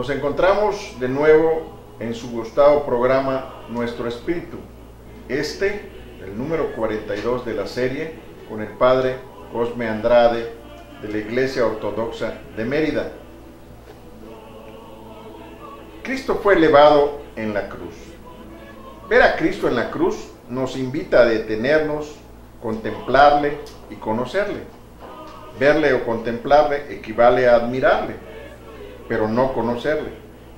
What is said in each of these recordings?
Nos encontramos de nuevo en su gustado programa Nuestro Espíritu, el número 42 de la serie, con el Padre Cosme Andrade de la Iglesia Ortodoxa de Mérida. Cristo fue elevado en la cruz. Ver a Cristo en la cruz nos invita a detenernos, contemplarle y conocerle. Verle o contemplarle equivale a admirarle, pero no conocerle.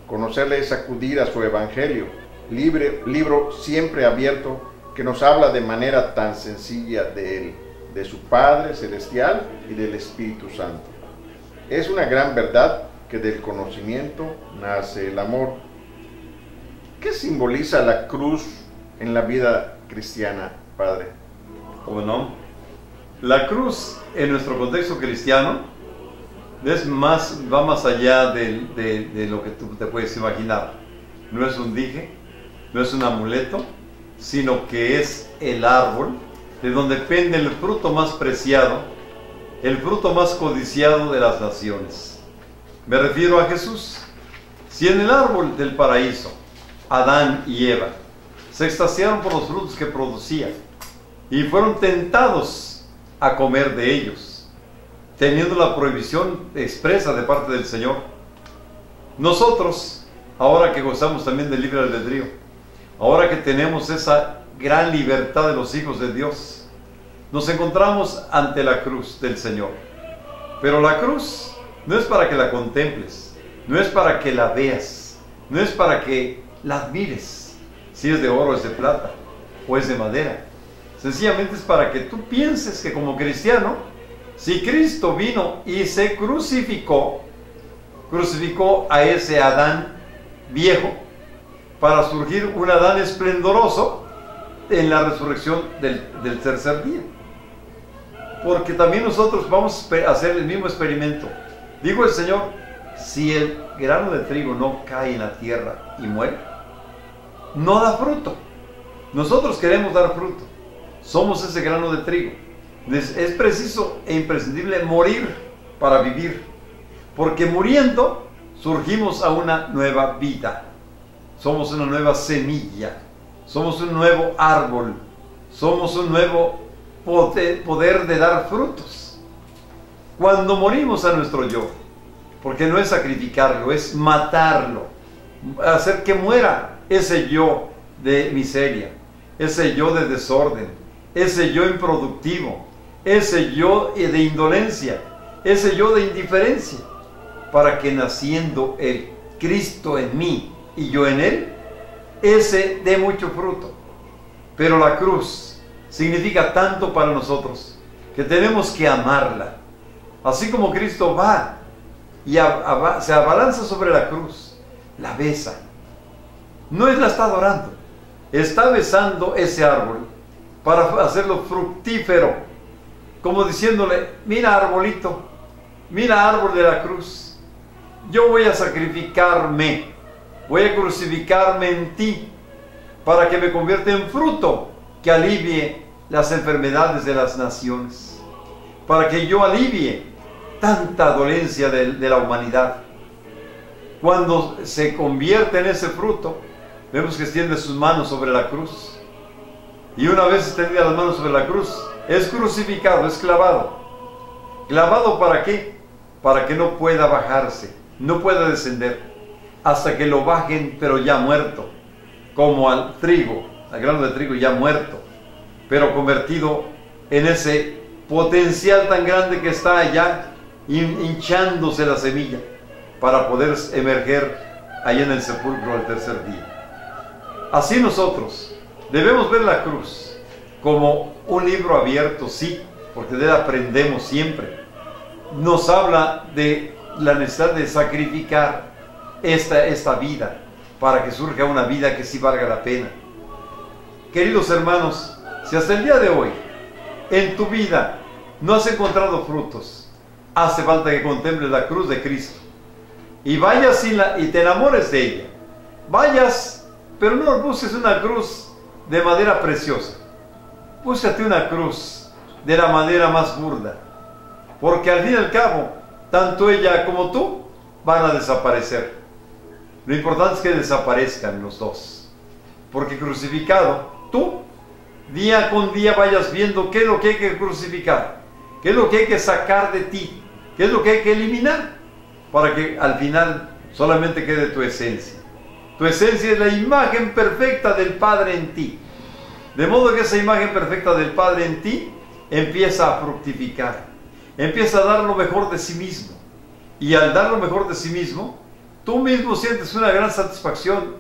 Conocerle es acudir a su Evangelio, libro siempre abierto, que nos habla de manera tan sencilla de Él, de su Padre Celestial y del Espíritu Santo. Es una gran verdad que del conocimiento nace el amor. ¿Qué simboliza la cruz en la vida cristiana, Padre? Bueno, la cruz en nuestro contexto cristiano va más allá de lo que tú te puedes imaginar. No es un dije, no es un amuleto, sino que es el árbol de donde pende el fruto más preciado, el fruto más codiciado de las naciones. Me refiero a Jesús. Si en el árbol del paraíso, Adán y Eva se extasiaron por los frutos que producía y fueron tentados a comer de ellos, teniendo la prohibición expresa de parte del Señor, nosotros, ahora que gozamos también del libre albedrío, ahora que tenemos esa gran libertad de los hijos de Dios, nos encontramos ante la cruz del Señor. Pero la cruz no es para que la contemples, no es para que la veas, no es para que la admires, si es de oro, es de plata o es de madera. Sencillamente es para que tú pienses que como cristiano, si Cristo vino y se crucificó a ese Adán viejo para surgir un Adán esplendoroso en la resurrección del tercer día. Porque también nosotros vamos a hacer el mismo experimento. Dijo el Señor, si el grano de trigo no cae en la tierra y muere, no da fruto. Nosotros queremos dar fruto. Somos ese grano de trigo. Es preciso e imprescindible morir para vivir, porque muriendo surgimos a una nueva vida. Somos una nueva semilla, somos un nuevo árbol, somos un nuevo poder de dar frutos. Cuando morimos a nuestro yo, porque no es sacrificarlo, es matarlo, hacer que muera ese yo de miseria, ese yo de desorden, ese yo improductivo, ese yo de indolencia, ese yo de indiferencia, para que naciendo el Cristo en mí y yo en Él, ese dé mucho fruto. Pero la cruz significa tanto para nosotros que tenemos que amarla. Así como Cristo va y se abalanza sobre la cruz, la besa. No la está adorando, está besando ese árbol para hacerlo fructífero, como diciéndole, mira arbolito, mira árbol de la cruz, yo voy a sacrificarme, voy a crucificarme en ti, para que me convierta en fruto que alivie las enfermedades de las naciones, para que yo alivie tanta dolencia de la humanidad. Cuando se convierte en ese fruto, vemos que extiende sus manos sobre la cruz, y una vez extendida las manos sobre la cruz, es crucificado, es clavado. ¿Clavado para qué? Para que no pueda bajarse, no pueda descender, hasta que lo bajen, pero ya muerto, como al trigo, al grano de trigo ya muerto, pero convertido en ese potencial tan grande que está allá, hinchándose la semilla, para poder emerger allá en el sepulcro al tercer día. Así nosotros debemos ver la cruz como un libro abierto, sí, porque de él aprendemos siempre. Nos habla de la necesidad de sacrificar esta vida para que surja una vida que sí valga la pena. Queridos hermanos, si hasta el día de hoy en tu vida no has encontrado frutos, hace falta que contemples la cruz de Cristo y vayas y te enamores de ella. Vayas, pero no busques una cruz de madera preciosa. Búscate una cruz de la madera más burda, porque al fin y al cabo, tanto ella como tú van a desaparecer. Lo importante es que desaparezcan los dos. Porque crucificado, tú, día con día vayas viendo qué es lo que hay que crucificar, qué es lo que hay que sacar de ti, qué es lo que hay que eliminar, para que al final solamente quede tu esencia. Tu esencia es la imagen perfecta del Padre en ti. De modo que esa imagen perfecta del Padre en ti empieza a fructificar, empieza a dar lo mejor de sí mismo. Y al dar lo mejor de sí mismo, tú mismo sientes una gran satisfacción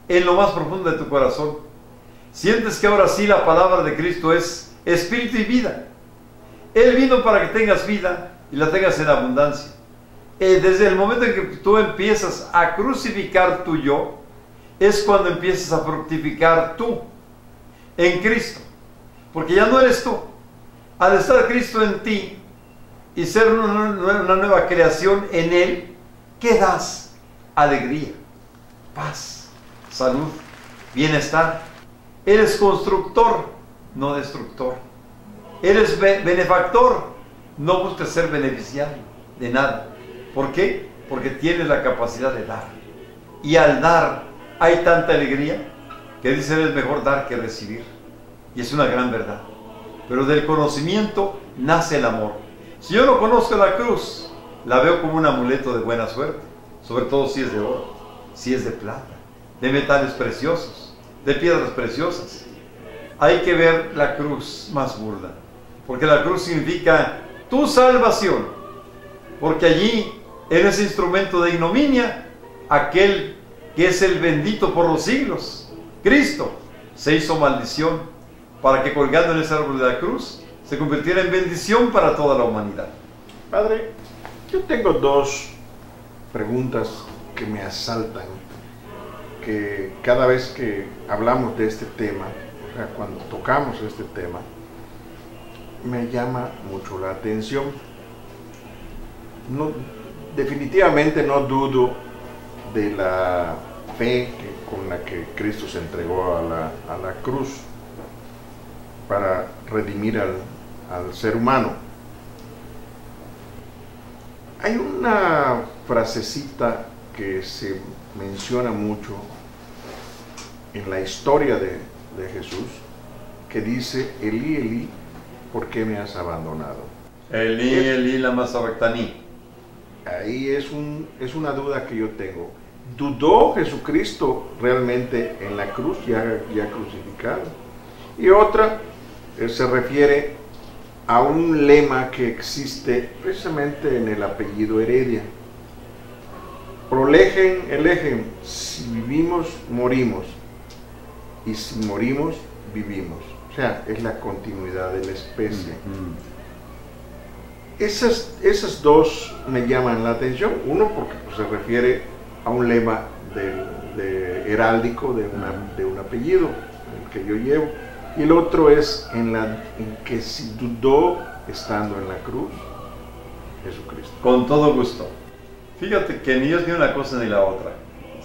en lo más profundo de tu corazón. Sientes que ahora sí la palabra de Cristo es espíritu y vida. Él vino para que tengas vida y la tengas en abundancia. Desde el momento en que tú empiezas a crucificar tu yo, es cuando empiezas a fructificar tú en Cristo. Porque ya no eres tú. Al estar Cristo en ti y ser una nueva creación en Él, ¿qué das? Alegría, paz, salud, bienestar. Eres constructor, no destructor. Eres benefactor, no buscas ser beneficiario de nada. ¿Por qué? Porque tienes la capacidad de dar. Y al dar hay tanta alegría que dicen es mejor dar que recibir. Y es una gran verdad. Pero del conocimiento nace el amor. Si yo no conozco la cruz, la veo como un amuleto de buena suerte. Sobre todo si es de oro, si es de plata, de metales preciosos, de piedras preciosas. Hay que ver la cruz más burda. Porque la cruz significa tu salvación. Porque allí, en ese instrumento de ignominia, aquel que es el bendito por los siglos, Cristo, se hizo maldición para que colgando en ese árbol de la cruz se convirtiera en bendición para toda la humanidad. Padre, yo tengo dos preguntas que me asaltan, que cada vez que hablamos de este tema, o sea, cuando tocamos este tema, me llama mucho la atención. No, definitivamente no dudo de la fe con la que Cristo se entregó a la cruz para redimir al ser humano. Hay una frasecita que se menciona mucho en la historia de Jesús, que dice: Elí, Elí, ¿por qué me has abandonado? Elí, Elí, lama sabactani. Ahí es una duda que yo tengo. ¿Dudó Jesucristo realmente en la cruz, ya crucificado? Y otra se refiere a un lema que existe precisamente en el apellido Heredia. Prolegen, elegen, si vivimos, morimos, y si morimos, vivimos. O sea, es la continuidad de la especie. Esas dos me llaman la atención. Uno porque pues, se refiere a un lema heráldico de un apellido, el que yo llevo. Y el otro es en que si dudó estando en la cruz, Jesucristo. Con todo gusto. Fíjate que ni es ni una cosa ni la otra.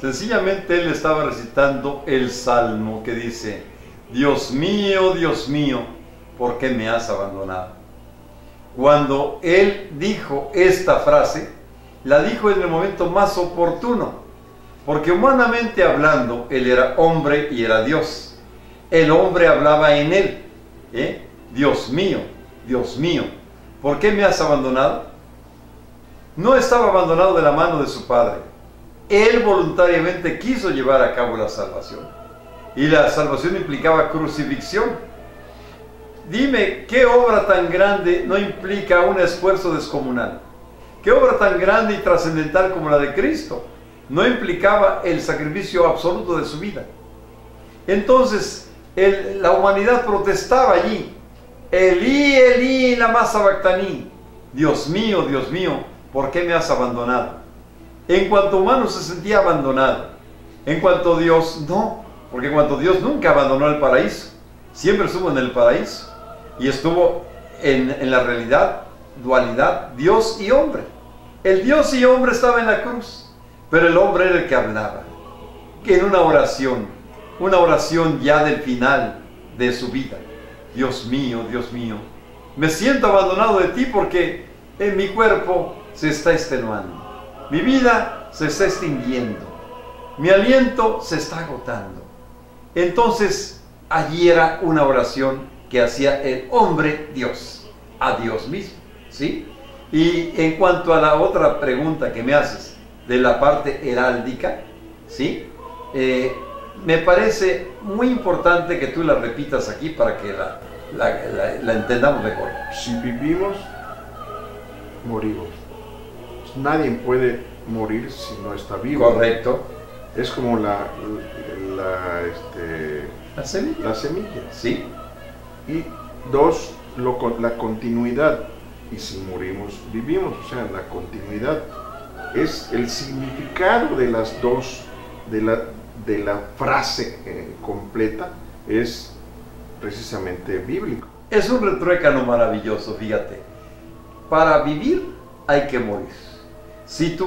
Sencillamente él estaba recitando el salmo que dice: Dios mío, ¿por qué me has abandonado? Cuando él dijo esta frase, la dijo en el momento más oportuno, porque humanamente hablando, él era hombre y era Dios. El hombre hablaba en él. Dios mío, ¿por qué me has abandonado? No estaba abandonado de la mano de su Padre. Él voluntariamente quiso llevar a cabo la salvación. Y la salvación implicaba crucifixión. Dime, ¿qué obra tan grande no implica un esfuerzo descomunal? ¿Qué obra tan grande y trascendental como la de Cristo no implicaba el sacrificio absoluto de su vida? Entonces, la humanidad protestaba allí: Elí, Elí, lama sabactani. Dios mío, ¿por qué me has abandonado? En cuanto humano se sentía abandonado. En cuanto Dios, no. Porque en cuanto Dios nunca abandonó el paraíso. Siempre estuvo en el paraíso. Y estuvo en la realidad, dualidad, Dios y hombre. El Dios y hombre estaba en la cruz. Pero el hombre era el que hablaba. Que en una oración ya del final de su vida: Dios mío, me siento abandonado de ti porque en mi cuerpo se está extenuando, mi vida se está extinguiendo, mi aliento se está agotando. Entonces, allí era una oración que hacía el hombre Dios, a Dios mismo, ¿sí? Y en cuanto a la otra pregunta que me haces, de la parte heráldica, ¿sí? Me parece muy importante que tú la repitas aquí para que la entendamos mejor. Si vivimos, morimos. Nadie puede morir si no está vivo. Correcto. Es como la semilla. La semilla. Sí. Y dos, la continuidad. Y si morimos, vivimos. O sea, la continuidad es el significado de las dos, de la frase completa, es precisamente bíblico. Es un retruécano maravilloso, fíjate. Para vivir hay que morir. Si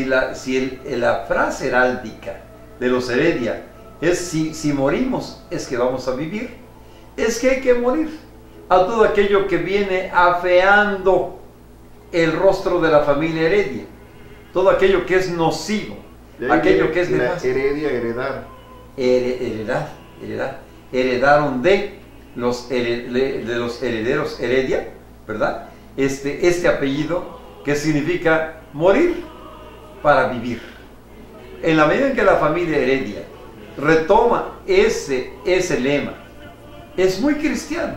la frase heráldica de los Heredia es si morimos es que vamos a vivir, es que hay que morir a todo aquello que viene afeando el rostro de la familia Heredia, todo aquello que es nocivo, aquello que es nefasto. Heredar. Heredaron de los herederos Heredia, ¿verdad? Este apellido que significa morir para vivir. En la medida en que la familia Heredia retoma ese lema, es muy cristiano,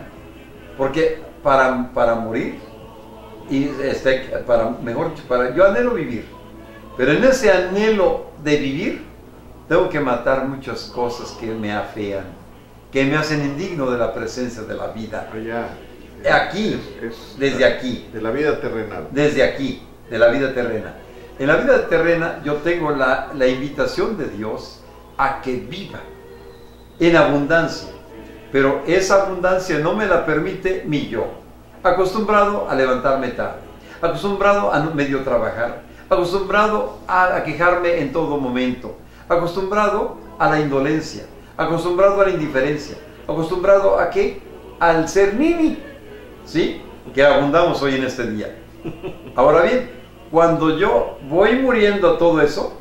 porque para morir, yo anhelo vivir, pero en ese anhelo de vivir, tengo que matar muchas cosas que me afean, que me hacen indigno de la presencia de la vida. Allá. Aquí, desde aquí. De la vida terrenal. Desde aquí, de la vida terrena. En la vida terrena yo tengo la invitación de Dios a que viva en abundancia. Pero esa abundancia no me la permite mi yo. Acostumbrado a levantarme tarde, acostumbrado a medio trabajar, acostumbrado a quejarme en todo momento, acostumbrado a la indolencia, acostumbrado a la indiferencia, acostumbrado a ¿qué? Al ser nini, ¿sí? Que abundamos hoy en este día. Ahora bien, cuando yo voy muriendo a todo eso,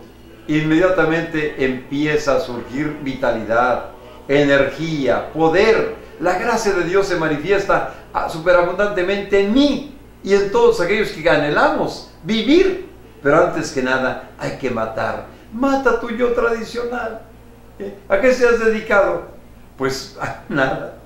inmediatamente empieza a surgir vitalidad, energía, poder. La gracia de Dios se manifiesta superabundantemente en mí y en todos aquellos que anhelamos vivir. Pero antes que nada hay que matar. Mata tu yo tradicional. ¿A qué se has dedicado? Pues a nada.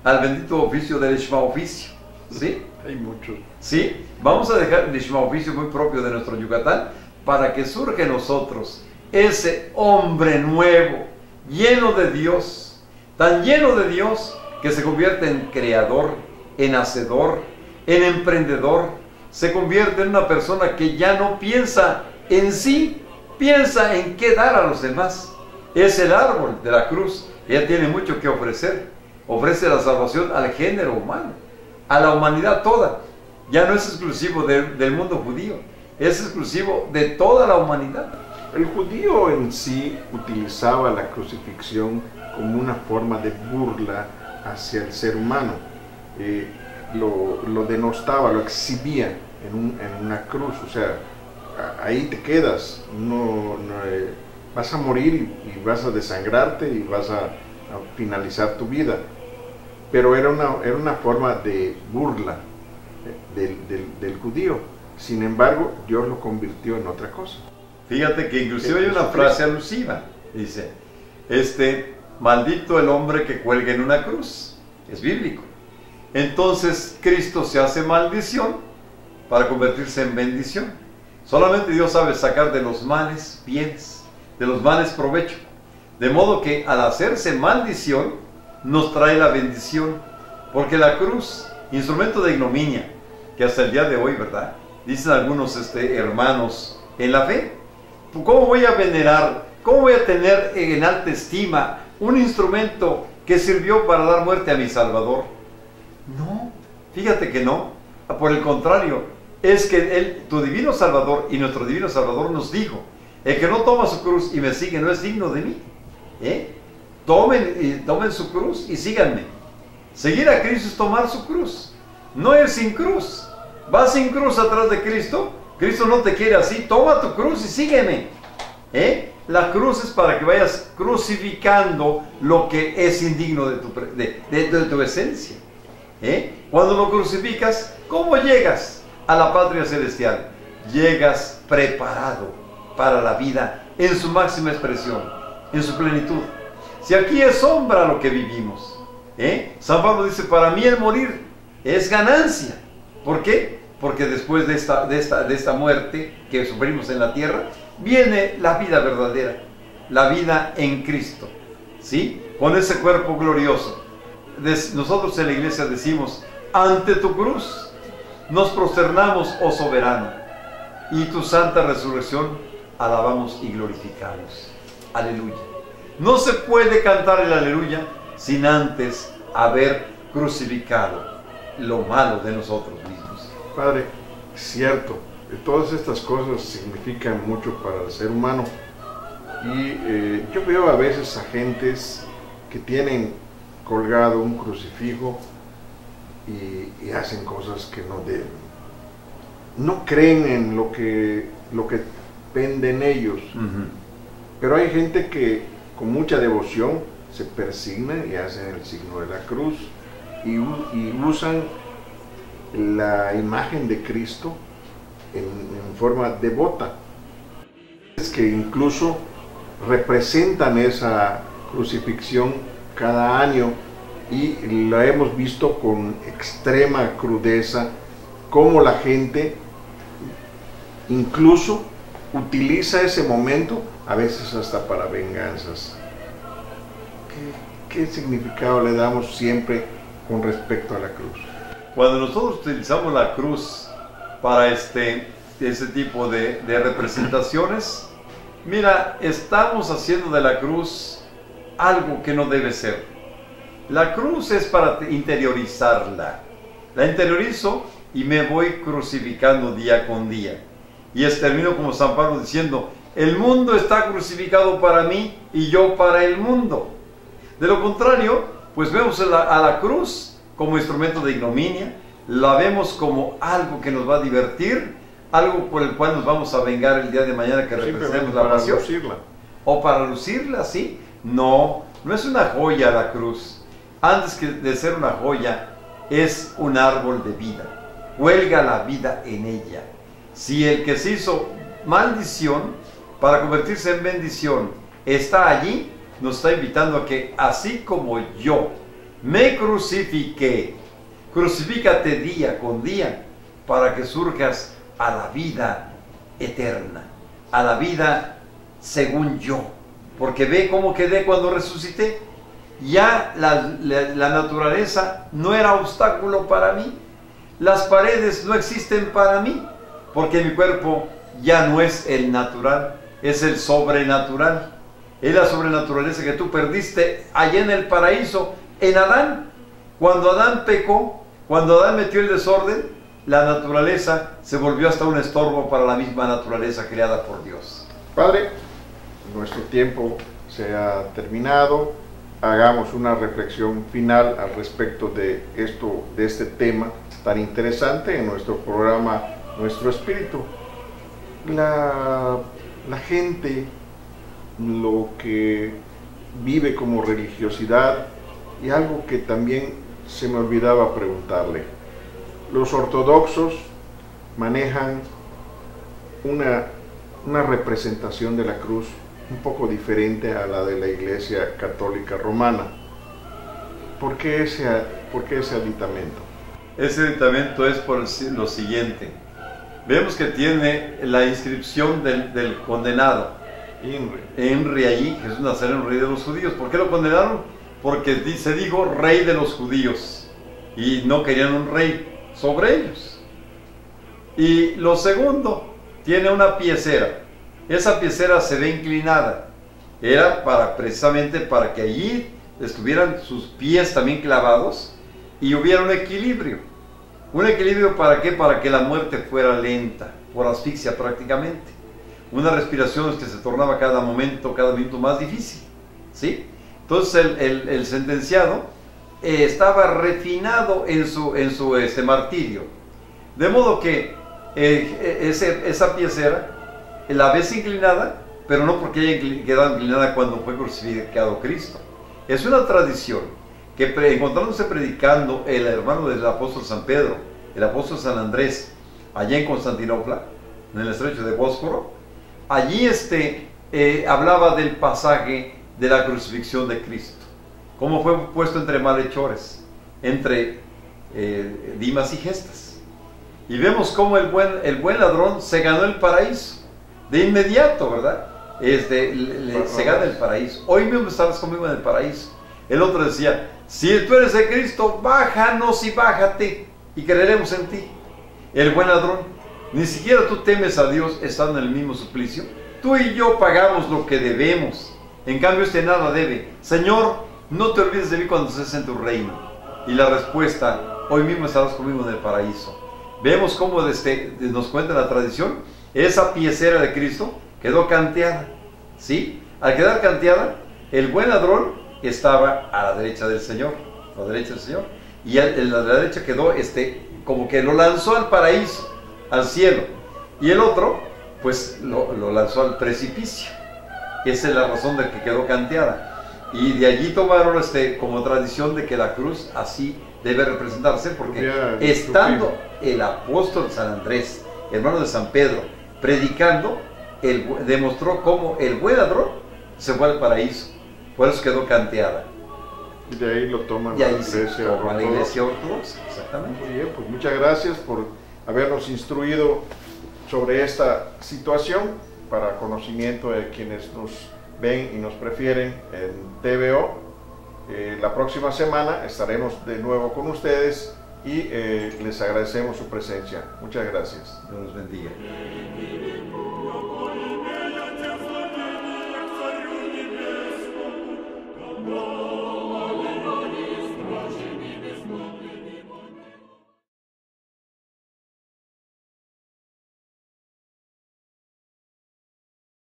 Al bendito oficio del Shema oficio. ¿Sí? Hay muchos. ¿Sí? Vamos a dejar el Shema oficio muy propio de nuestro Yucatán para que surja en nosotros ese hombre nuevo, lleno de Dios, tan lleno de Dios que se convierte en creador, en hacedor, en emprendedor, se convierte en una persona que ya no piensa en sí, piensa en qué dar a los demás. Es el árbol de la cruz, ella tiene mucho que ofrecer, ofrece la salvación al género humano, a la humanidad toda. Ya no es exclusivo del mundo judío, es exclusivo de toda la humanidad. El judío en sí utilizaba la crucifixión como una forma de burla hacia el ser humano. Lo denostaba, lo exhibía en una cruz. O sea, ahí te quedas, vas a morir y vas a desangrarte y vas a finalizar tu vida. Pero era una forma de burla del judío. Sin embargo, Dios lo convirtió en otra cosa. Fíjate que inclusive hay una frase alusiva, dice, maldito el hombre que cuelgue en una cruz, es bíblico. Entonces Cristo se hace maldición para convertirse en bendición. Solamente Dios sabe sacar de los males bienes, de los males provecho. De modo que al hacerse maldición, nos trae la bendición, porque la cruz, instrumento de ignominia, que hasta el día de hoy, ¿verdad? Dicen algunos hermanos en la fe, ¿cómo voy a venerar, cómo voy a tener en alta estima un instrumento que sirvió para dar muerte a mi Salvador? No, fíjate que no, por el contrario, es que tu divino Salvador y nuestro divino Salvador nos dijo, el que no toma su cruz y me sigue no es digno de mí. Tomen su cruz y síganme. Seguir a Cristo es tomar su cruz, no ir sin cruz. Vas sin cruz atrás de Cristo, Cristo no te quiere así. Toma tu cruz y sígueme. La cruz es para que vayas crucificando lo que es indigno de tu esencia. Cuando lo crucificas, ¿cómo llegas a la patria celestial? Llegas preparado para la vida en su máxima expresión, en su plenitud. Si aquí es sombra lo que vivimos, San Pablo dice, para mí el morir es ganancia. ¿Por qué? Porque después de esta muerte que sufrimos en la tierra, viene la vida verdadera, la vida en Cristo, ¿sí? Con ese cuerpo glorioso. Nosotros en la iglesia decimos, ante tu cruz nos prosternamos, oh soberano, y tu santa resurrección alabamos y glorificamos. Aleluya. No se puede cantar el aleluya sin antes haber crucificado lo malo de nosotros mismos. Padre, cierto, todas estas cosas significan mucho para el ser humano, y yo veo a veces a gentes que tienen colgado un crucifijo y hacen cosas que no deben. No creen en lo que venden ellos. Pero hay gente que con mucha devoción se persigna y hacen el signo de la cruz y usan la imagen de Cristo en forma devota. Es que incluso representan esa crucifixión cada año, y la hemos visto con extrema crudeza, cómo la gente incluso utiliza ese momento a veces hasta para venganzas. ¿Qué significado le damos siempre con respecto a la cruz? Cuando nosotros utilizamos la cruz para ese tipo de representaciones, mira, estamos haciendo de la cruz algo que no debe ser. La cruz es para interiorizarla. La interiorizo y me voy crucificando día con día. Y termino como San Pablo diciendo, el mundo está crucificado para mí y yo para el mundo. De lo contrario, pues vemos a la cruz como instrumento de ignominia, la vemos como algo que nos va a divertir, algo por el cual nos vamos a vengar el día de mañana que representemos la pasión. O para lucirla, ¿sí? No es una joya la cruz. Antes de ser una joya, es un árbol de vida. Cuelga la vida en ella. Si el que se hizo maldición para convertirse en bendición está allí, nos está invitando a que así como yo me crucifiqué, crucifícate día con día para que surjas a la vida eterna, a la vida según yo. Porque ve cómo quedé cuando resucité. Ya la naturaleza no era obstáculo para mí. Las paredes no existen para mí, porque mi cuerpo ya no es el natural, es el sobrenatural. Es la sobrenaturaleza que tú perdiste allá en el paraíso, en Adán. Cuando Adán pecó, cuando Adán metió el desorden, la naturaleza se volvió hasta un estorbo para la misma naturaleza creada por Dios. Padre, nuestro tiempo se ha terminado. Hagamos una reflexión final al respecto de este tema tan interesante en nuestro programa Nuestro Espíritu. La gente, lo que vive como religiosidad, y algo que también se me olvidaba preguntarle, los ortodoxos manejan una representación de la cruz un poco diferente a la de la Iglesia Católica Romana. ¿Por qué ese aditamento? Ese aditamento es por lo siguiente. Vemos que tiene la inscripción del condenado. Henry allí, Jesús Nazareno, rey de los judíos. ¿Por qué lo condenaron? Porque se dijo rey de los judíos y no querían un rey sobre ellos. Y lo segundo, tiene una piecera. Esa piecera se ve inclinada. Era precisamente para que allí estuvieran sus pies también clavados y hubiera un equilibrio. ¿Un equilibrio para qué? Para que la muerte fuera lenta, por asfixia prácticamente. Una respiración que se tornaba cada minuto más difícil, ¿sí? Entonces el sentenciado estaba refinado en su martirio. De modo que esa piecera, la ves inclinada pero no porque haya quedado inclinada cuando fue crucificado Cristo. Es una tradición que encontrándose predicando el hermano del apóstol San Pedro, el apóstol San Andrés, allá en Constantinopla, en el estrecho de Bósforo, allí hablaba del pasaje de la crucifixión de Cristo, cómo fue puesto entre malhechores, entre Dimas y Gestas. Y vemos cómo el buen ladrón se ganó el paraíso, de inmediato, ¿verdad? Se gana el paraíso. Hoy mismo estabas conmigo en el paraíso. El otro decía, si tú eres de Cristo, bájanos y bájate, y creeremos en ti. El buen ladrón, ni siquiera tú temes a Dios estando en el mismo suplicio. Tú y yo pagamos lo que debemos. En cambio, nada debe. Señor, no te olvides de mí cuando estés en tu reino. Y la respuesta, hoy mismo estarás conmigo en el paraíso. Vemos cómo nos cuenta la tradición, esa piecera de Cristo quedó canteada. ¿Sí? Al quedar canteada, el buen ladrón estaba a la derecha del Señor. A la derecha del Señor. Y a la derecha quedó como que lo lanzó al paraíso, al cielo. Y el otro, pues lo lanzó al precipicio. Esa es la razón de que quedó canteada. Y de allí tomaron como tradición de que la cruz así debe representarse, porque estando el apóstol San Andrés, hermano de San Pedro, predicando, demostró cómo el buen ladrón se fue al paraíso. Por eso quedó canteada. Y de ahí lo toman la iglesia ortodoxa. Exactamente. Muy bien, pues muchas gracias por habernos instruido sobre esta situación, para conocimiento de quienes nos ven y nos prefieren en TVO. La próxima semana estaremos de nuevo con ustedes y les agradecemos su presencia. Muchas gracias. Dios los bendiga.